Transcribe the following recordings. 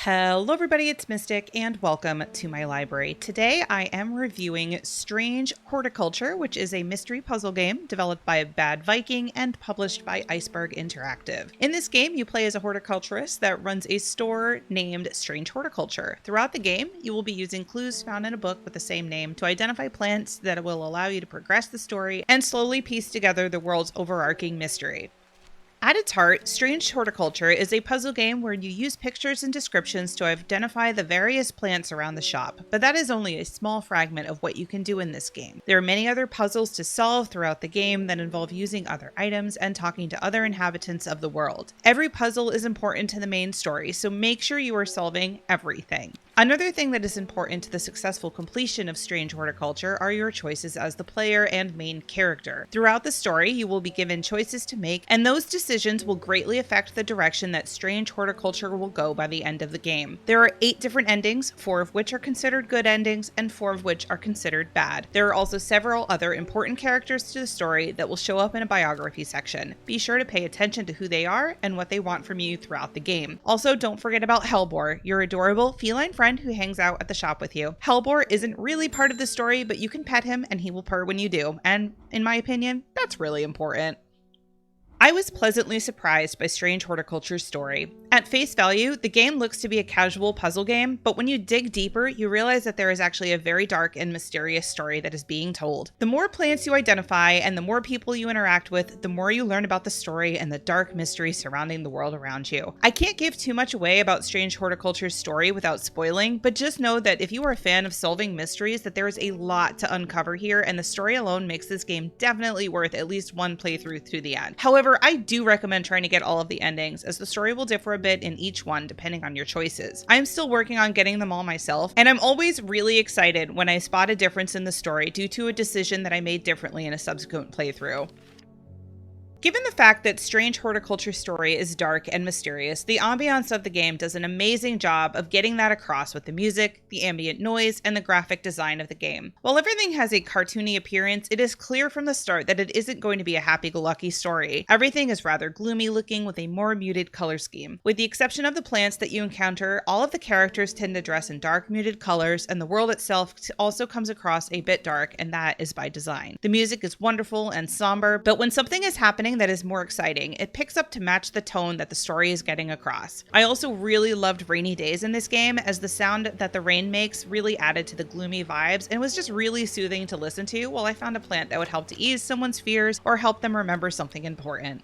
Hello everybody, it's Mystic and welcome to my library. Today I am reviewing Strange Horticulture, which is a mystery puzzle game developed by Bad Viking and published by Iceberg Interactive. In this game, you play as a horticulturist that runs a store named Strange Horticulture. Throughout the game, you will be using clues found in a book with the same name to identify plants that will allow you to progress the story and slowly piece together the world's overarching mystery. At its heart, Strange Horticulture is a puzzle game where you use pictures and descriptions to identify the various plants around the shop, but that is only a small fragment of what you can do in this game. There are many other puzzles to solve throughout the game that involve using other items and talking to other inhabitants of the world. Every puzzle is important to the main story, so make sure you are solving everything. Another thing that is important to the successful completion of Strange Horticulture are your choices as the player and main character. Throughout the story, you will be given choices to make, and those decisions will greatly affect the direction that Strange Horticulture will go by the end of the game. There are 8 different endings, 4 of which are considered good endings, and 4 of which are considered bad. There are also several other important characters to the story that will show up in a biography section. Be sure to pay attention to who they are and what they want from you throughout the game. Also, don't forget about Hellbore, your adorable feline friend who hangs out at the shop with you. Hellbore isn't really part of the story, but you can pet him and he will purr when you do, and in my opinion, that's really important. I was pleasantly surprised by Strange Horticulture's story. At face value, the game looks to be a casual puzzle game, but when you dig deeper, you realize that there is actually a very dark and mysterious story that is being told. The more plants you identify and the more people you interact with, the more you learn about the story and the dark mystery surrounding the world around you. I can't give too much away about Strange Horticulture's story without spoiling, but just know that if you are a fan of solving mysteries, that there is a lot to uncover here, and the story alone makes this game definitely worth at least one playthrough to the end. However, I do recommend trying to get all of the endings, as the story will differ a bit in each one depending on your choices. I am still working on getting them all myself, and I'm always really excited when I spot a difference in the story due to a decision that I made differently in a subsequent playthrough. Given the fact that Strange Horticulture's story is dark and mysterious, the ambiance of the game does an amazing job of getting that across with the music, the ambient noise, and the graphic design of the game. While everything has a cartoony appearance, it is clear from the start that it isn't going to be a happy-go-lucky story. Everything is rather gloomy looking with a more muted color scheme. With the exception of the plants that you encounter, all of the characters tend to dress in dark muted colors, and the world itself also comes across a bit dark, and that is by design. The music is wonderful and somber, but when something is happening that is more exciting, it picks up to match the tone that the story is getting across. I also really loved rainy days in this game, as the sound that the rain makes really added to the gloomy vibes and was just really soothing to listen to, while I found a plant that would help to ease someone's fears or help them remember something important.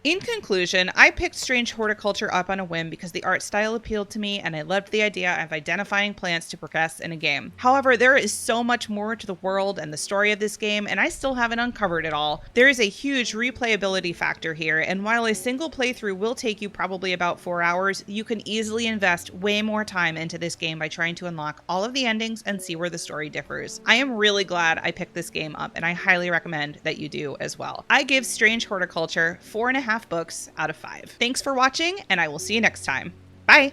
In conclusion, I picked Strange Horticulture up on a whim because the art style appealed to me and I loved the idea of identifying plants to progress in a game. However, there is so much more to the world and the story of this game, and I still haven't uncovered it all. There is a huge replayability factor here, and while a single playthrough will take you probably about 4 hours, you can easily invest way more time into this game by trying to unlock all of the endings and see where the story differs. I am really glad I picked this game up, and I highly recommend that you do as well. I give Strange Horticulture 4.5 books out of 5. Thanks for watching, and I will see you next time. Bye!